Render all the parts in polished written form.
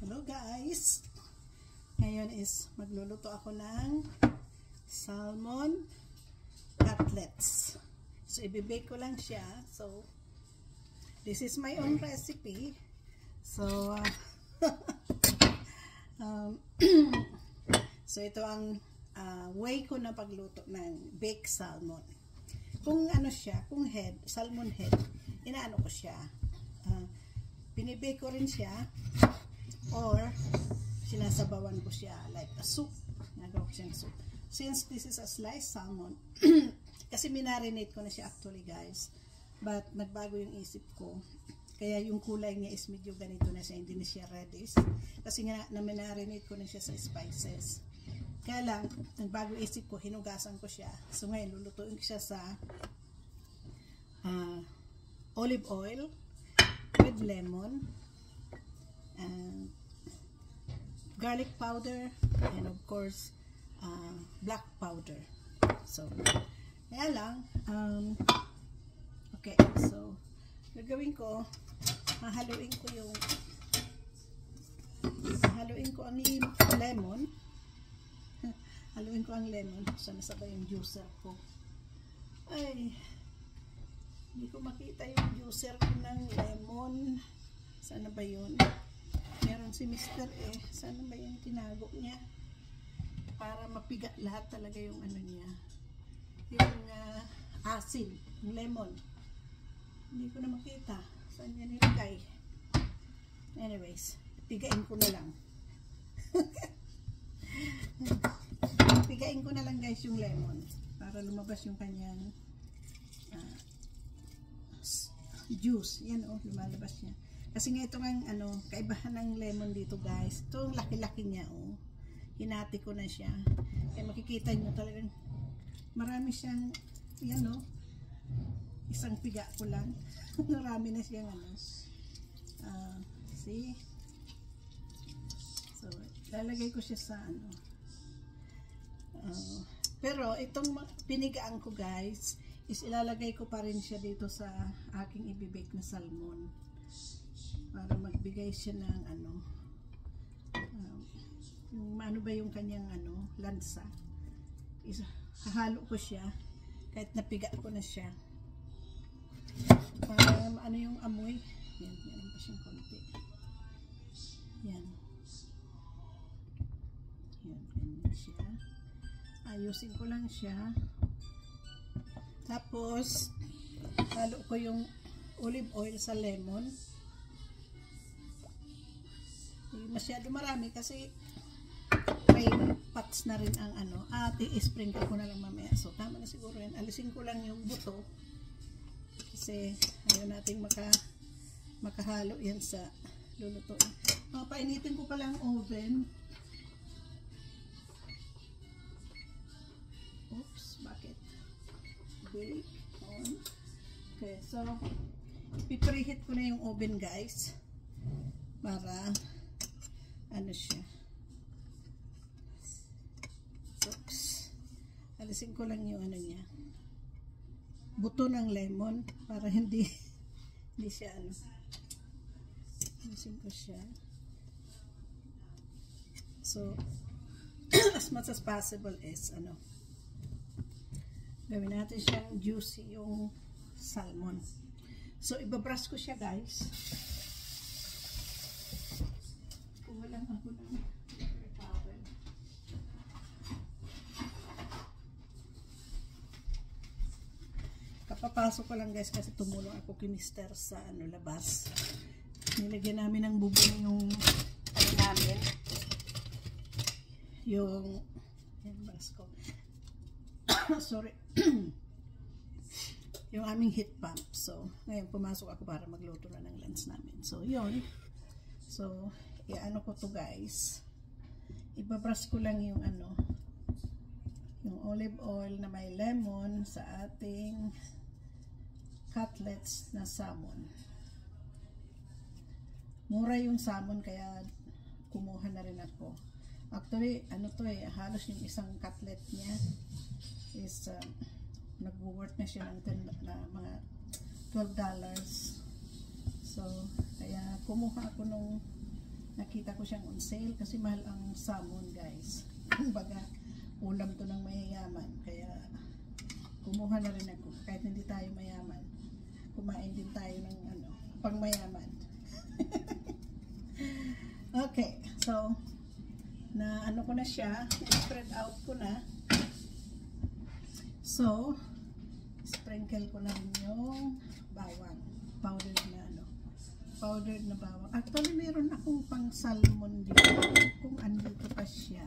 Hello guys! Ngayon is magluluto ako ng salmon cutlets. So ibibake ko lang siya. So this is my own recipe. So so ito ang way ko na pagluto ng baked salmon. Kung ano siya, kung salmon head, inaano ko siya. Binibake ko rin siya or sinasabawan ko siya like a soup. Nagawa ko siyang soup. Since this is a sliced salmon, kasi minarinate ko na siya actually guys. But nagbago yung isip ko. Kaya yung kulay niya is medyo ganito na siya. Hindi na siya reddish. Kasi nga na minarinate ko na siya sa spices. Kaya lang, nagbago isip ko, hinugasan ko siya. So ngayon, lulutuin ko siya sa olive oil with lemon and garlic powder and of course black powder. So kaya lang okay, so gagawin ko, hahaluin ko ang lemon. Haluin ko ang lemon. Sana sabay yung juicer ko. Ay, hindi ko makita yung juicer ko ng lemon. Sana ba yun? Meron si Mr. Sana ba yung tinago niya? Para mapiga lahat talaga yung ano niya. Yung asin, yung lemon. Hindi ko na makita. Saan niya nilagay? Anyways, pigain ko na lang. Pigain ko na lang guys yung lemon. Para lumabas yung kanyang juice. Yan lumalabas niya. Kasi nga ito ang kaibahan ng lemon dito guys. Ito ang laki-laki niya Hinati ko na siya. Kaya makikita niyo talagang marami siyang isang piga ko lang. Marami na siyang see? So, lalagay ko siya sa pero itong pinigaan ko guys is ilalagay ko pa rin siya dito sa aking ibibake na salmon para magbigay siya ng yung ano ba yung kanyang lansa. Hahalo ko siya kahit napiga ko na siya para yung amoy. Yan, meron pa siyang konti. Yan, ganyan siya. Ayusin ko lang siya. Tapos halo ko yung olive oil sa lemon. Masyado marami kasi may pots na rin ang i-sprinkle ko na lang mamaya. So tama na siguro yan. Alisin ko lang yung buto kasi ayaw nating makahalo yan sa lulutuin. Painitin ko pala ang oven. Oops, bakit? Bake on. Okay, so pipreheat ko na yung oven guys para siya. Oops. Alisin ko lang yung niya. Buto ng lemon para hindi siya alisin ko siya. So as much as possible is gawin natin siyang juicy yung salmon. So ibabrush ko siya guys. Kuha lang ako ng towel. Kapapasok ko lang guys kasi tumulong ako kay Mr. sa labas. Nilagyan namin ng bubong yung namin. Yung brush ko. Sorry. Yung aming heat pump. So, ngayon pumasok ako para magluto na ng lunch namin. So, yun. So, i-ano ko to guys. Ibabrush ko lang yung yung olive oil na may lemon sa ating cutlets na salmon. Mura yung salmon kaya kumuha na rin ako. Actually, halos yung isang cutlet niya is nag-worth na siya ng mga $12. So, kaya kumuha ako nung nakita ko siyang on sale kasi mahal ang salmon, guys. Kumbaga, ulam to ng mayayaman. Kaya, kumuha na rin ako. Kahit hindi tayo mayaman, kumain din tayo ng pang mayaman. Okay, so, na ko na siya, spread out ko na. So, sprinkle ko na rin yung bawang. Powdered na bawang. Actually, meron akong pang salmon dito. Kung andito pa siya.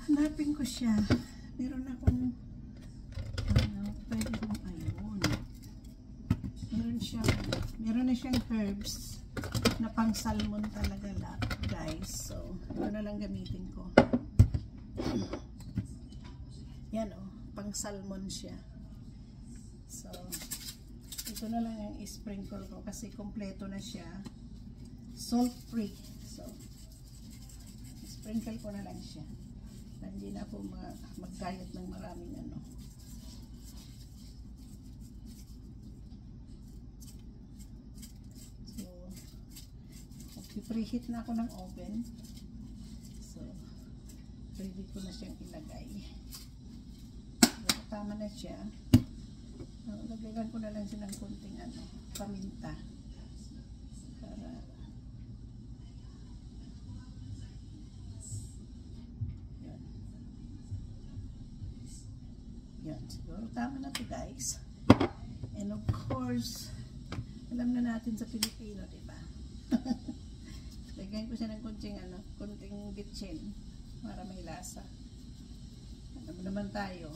Hanapin ko siya. Meron akong pwede kong ayun. Meron na siyang herbs na pang salmon talaga guys. So, ito na lang gamitin ko. Yan pang salmon siya. So, ito na lang yung i-sprinkle ko kasi kompleto na siya. Salt free. So, sprinkle ko na lang siya. Hindi na ako mag-diet ng maraming So, preheat na ako ng oven. So, ready ko na siyang ilagay. So, tama na siya. Lagyan ko na lang siya ng konting paminta para yan siguro tama na to, guys. And of course, alam na natin sa Pilipino, diba? Lagyan ko siya ng konting bitchin para may lasa. Alam naman tayo.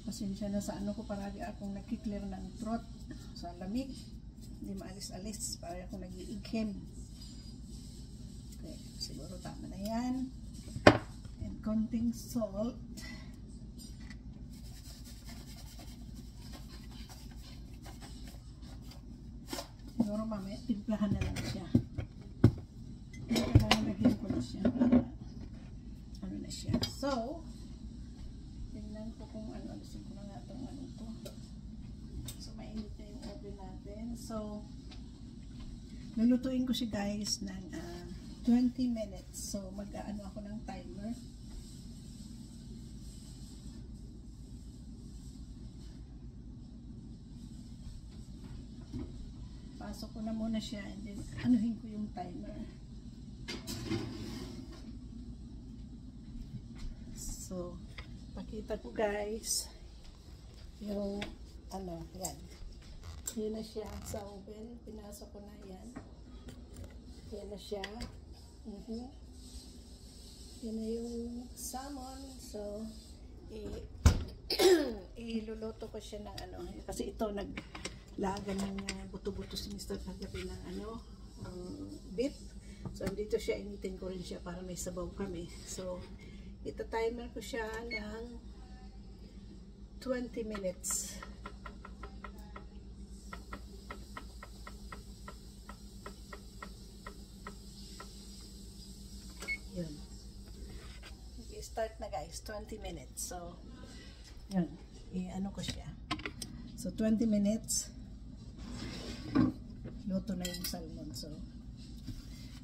Pasensya na sa ko, paragi akong nakiklear ng throat sa lamig. Hindi maalis-alis, parang akong nag-iighem. Okay, siguro tama na yan. And konting salt. Siguro mamaya, timplahan na lang siya. Lagyan ko na siya para na siya. So, tingnan ko kung alisin ko na nga itong to. So, mainit na yung oven natin. So, lulutuin ko siya, guys, ng 20 minutes. So, mag-aano ako ng timer. Pasok ko na muna siya and then anuhin ko yung timer. So, pakita ko, guys, yung yan. Yan na siya sa oven. Pinasok ko na yan. Yan na siya. Yan na yung salmon. So, iluluto ko siya ng kasi ito naglaga ng buto-buto si Mr. kagabi ng beef. So, dito siya, initin ko rin siya para may sabaw kami. So, ita-timer ko siya ng 20 minutes. Yun. Okay, start na, guys. 20 minutes. So, yun. I-ano ko siya. So, 20 minutes. Luto na yung salmon. So,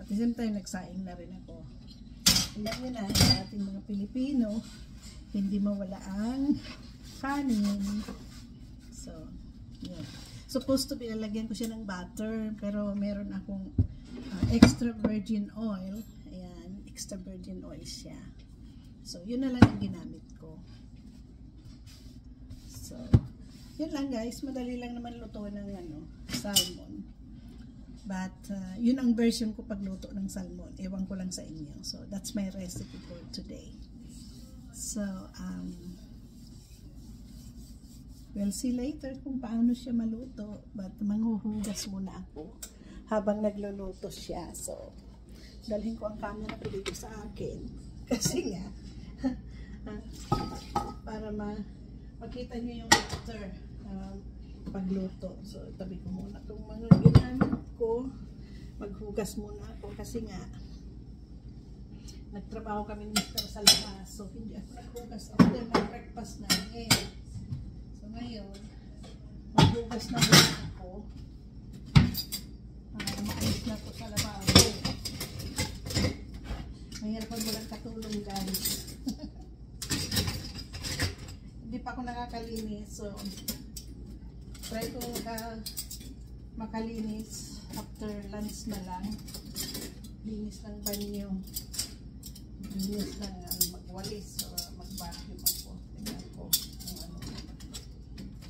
at the same time, nagsaing na rin ako. Alam nyo na, sa ating mga Pilipino, hindi mawala ang kanin. So, yun. Supposed to be, lalagyan ko siya ng butter, pero meron akong extra virgin oil. Ayan, extra virgin oil siya. So, yun na lang ang ginamit ko. So, yun lang, guys. Madali lang naman lutuin ng salmon. But, yun ang version ko pagluto ng salmon. Ewan ko lang sa inyo. So, that's my recipe for today. So, we'll see later kung paano siya maluto. But, manghuhugas muna ako habang nagluluto siya. So, dalhin ko ang camera ko dito sa akin. Kasi nga, para makita nyo yung after pagluto. So, tabi ko muna itong mga ginamit ko. Maghugas muna ako kasi nga nagtrabaho kami Mr. sa labas. So, hindi ako naghugas after ng breakfast namin. So, ngayon Maghugas na muna ako. Maalis na po sa lababo. Mahirap pag walang katulong, guys. Hindi pa ako nakakalinis. So, try ko makalinis after lunch na lang. Linis ng banyo. Linis ng magwalis o mag-vacuum ako. Tingnan ko kung ano.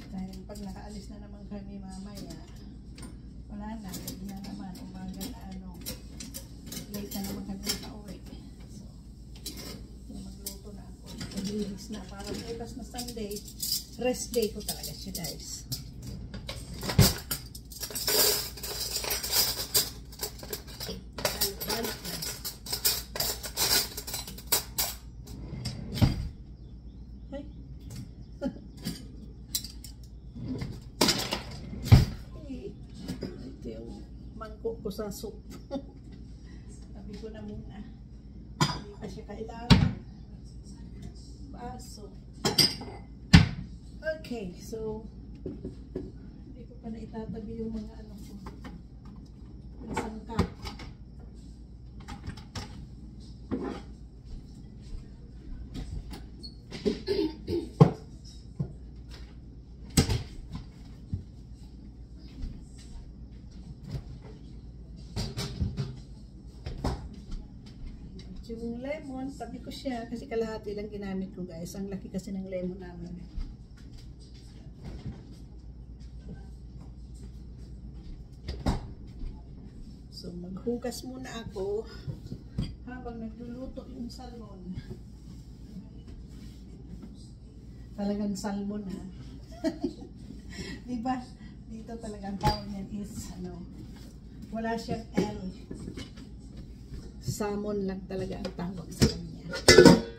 Dahil pag nakaalis na naman kami mamaya, wala na. Hindi na naman. Umaga na ano. Late na naman kami pauwi. So, magluto na ako. Maglinis na. Para bukas na Sunday, rest day ko talaga siya, guys. Mangkok ko sa soup. Tabi ko na muna. Hindi pa siya kailangan. Baso. Okay, so hindi ko pa na itatabi yung mga ano ko. Yung sangkap. Yung lemon, tabi ko siya kasi kalahati lang ginamit ko, guys. Ang laki kasi ng lemon namin. So maghugas muna ako habang nagluluto yung salmon. Talagang salmon, ha. Diba? Dito talagang tawag niyan is ano, wala siyang L. Salmon lang talaga ang tawag sa kanya.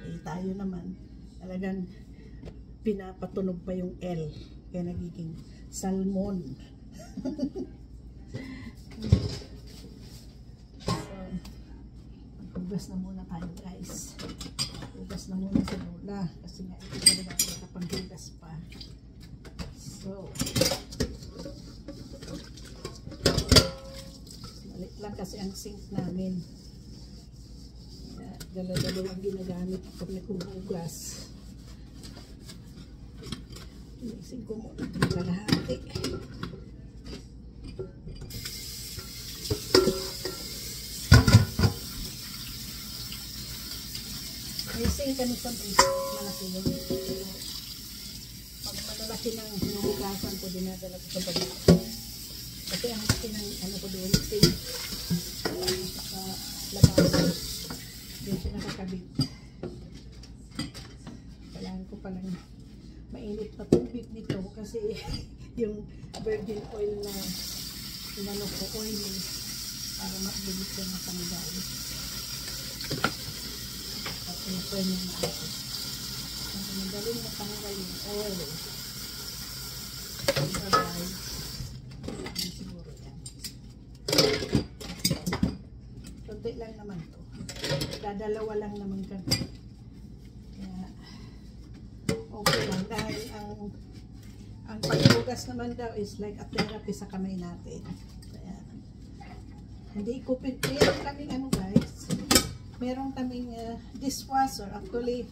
Eh, tayo naman, talagang pinapatunog pa yung L. Kaya nagiging salmon. So, maghugas na muna tayo, guys. Hugas na muna sa lola. Kasi nga, ito talaga nakapaghugas pa. So, malit lang kasi ang sink namin. Dala-dala ang ginagamit pag naghuhugas. Inisin ko muna itong kalahati. Inisin kami sa malaki yun. Pag malalaki ng hinuhugasan ko, dinadala ko sa balik. Kasi ang laki ng ano ko doon, sink. Sa labas. Hindi siya nakakabit. Kailangan ko palang mainit na tubig nito kasi yung virgin oil na inano ko, oily, para mabilis siya matanggal. At ito yung ako. Kasi madaling matanggal yung oil. Bye-bye. Siguro yan. Kunti lang naman to. Dadalawa lang naman kami. Kaya, okay lang. Dahil ang paghugas naman daw is like a therapy sa kamay natin. Kaya, hindi ko meron kaming ano, guys. Meron kaming dishwasher. Actually,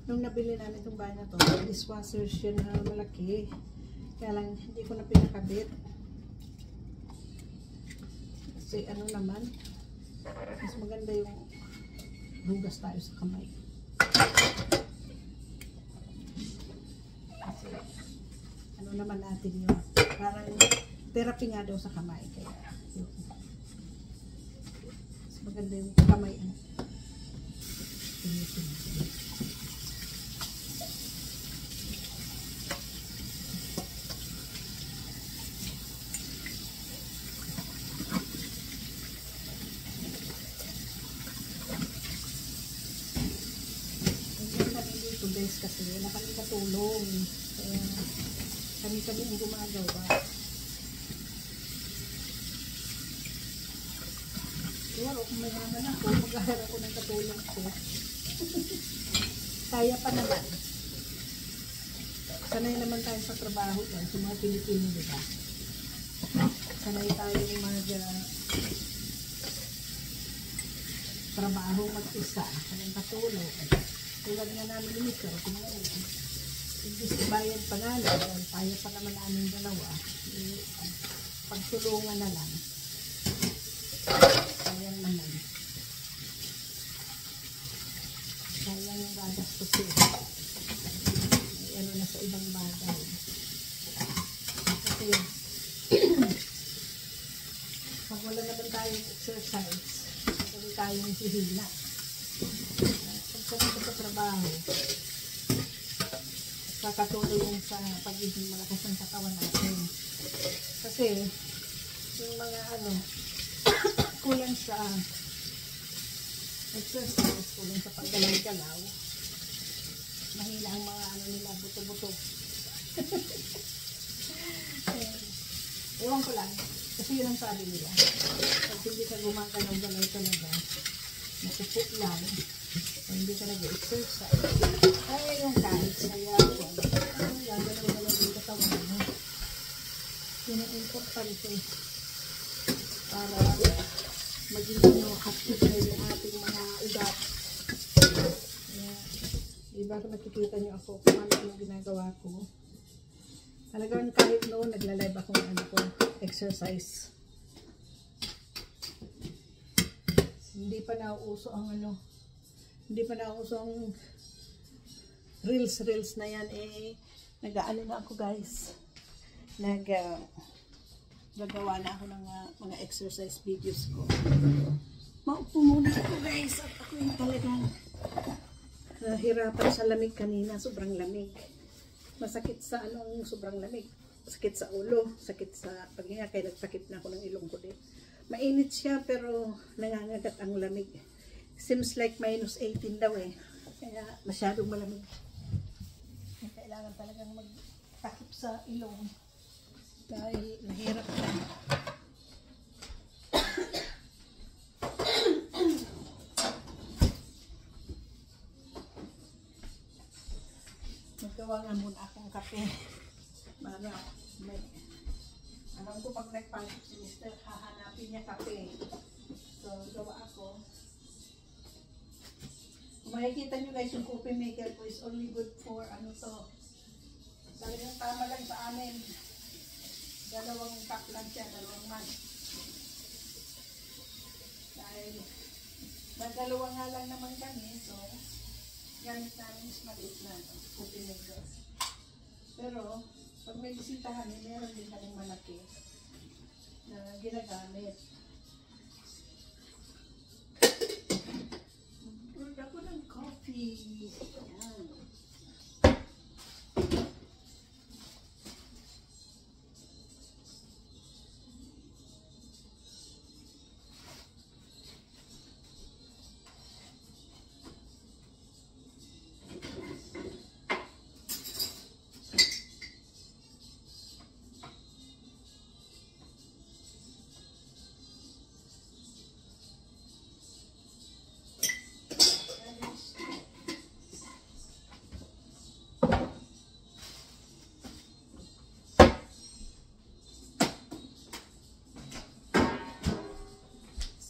nung nabili namin itong bahay na to, dishwasher siya na malaki. Kaya lang, hindi ko na pinakabit. Kasi ano naman, mas maganda yung hugas tayo sa kamay. Kasi, ano naman natin yun. Parang therapy nga daw sa kamay. Kaya, yun. Mas maganda yung kamay. Guys, kasi wala kami katulong. Kaya kami ang gumagawa. Kaya kung mayaman ako, mag-aharap ko ng katulong ko. Kaya pa naman. Sanay naman tayo sa trabaho yan, sa mga Pilipino, di ba? Sanay tayo trabaho mag-isa, walang katulog. Tulad nga namin ni Mr. Imbis bayad pa namin, dahil tayo pa naman namin dalawa, pagtulungan na lang. Sayang naman. Sayang yung gagastusin. Ano na sa ibang bagay. Kasi, pag wala naman tayong exercise, wala tayong hihila. Pag kami sa trabaho, kakatulong sa pagiging malakas ng katawan natin. Kasi, yung mga kulang sa exercise, kulang sa paggalaw-galaw, mahina ang mga nila, buto-buto. Ewan ko lang, kasi yun ang sabi nila. Pag hindi ka gumagalaw-galaw talaga, nakupo lang, o hindi ka nag-exercise, ay yung kahit sayawan, gagalaw-galaw yung katawan mo. Yun ang importante para maging active na yung ating mga ugat. Diba nakikita nyo ako kung ano yung ginagawa ko. Talagang kahit noon nagla-live ako ng exercise. Hindi pa nauuso ang hindi pa nauuso ang reels na yan nag-aano na ako guys. Gagawa na ako ng mga exercise videos ko. Maupo muna ako guys at ako yung talagang nahirapan sa lamig kanina, sobrang lamig. Masakit sa sobrang lamig. Sakit sa ulo, sakit sa paghinga, kaya nagtakip na ako ng ilong ko din. Mainit siya pero nangangagat ang lamig. Seems like -18 daw Kaya masyadong malamig. Kailangan talagang magtakip sa ilong. Dahil nahirap na. Magawa nga muna akong kape. Alam ko pag nagpasok si Mr. hahanapin niya kape. So, gawa ako. Kung makikita nyo guys, yung coffee maker ko is only good for talagang tama lang sa amin. 2 cup lang siya, 2 months. Dahil nagdalawa nga lang naman kami, so gamit namin is maliit na coffee maker. Pero pag may bisita kami, meron din kaming malaki na ginagamit. Mag-brew ako ng coffee. Ayan.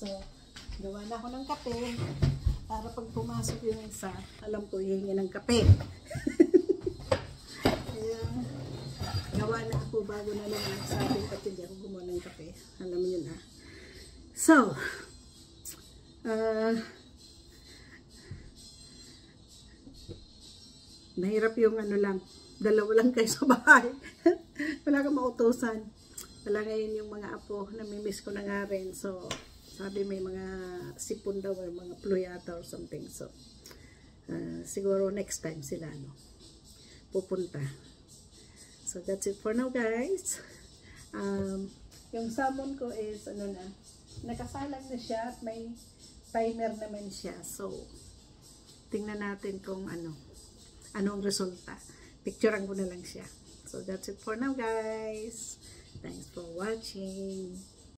So, gawa na ako ng kape para pag pumasok yung isa, alam ko hihingi ng kape. Kaya, gawa na ako bago na naman sabi at hindi ako gumawa ng kape. Alam mo yun So, mahirap yung lang, 2 lang kayo sa bahay. Wala kang mautusan. Wala ngayon yung mga apo, namimiss ko na nga rin. So, sabi may mga sipon daw or mga pluyata or something. So, siguro next time sila pupunta. So, that's it for now guys. Yung salmon ko is nakasalang na siya at may timer naman siya. So, tingnan natin kung anong resulta. Picturean ko na lang siya. So, that's it for now guys. Thanks for watching.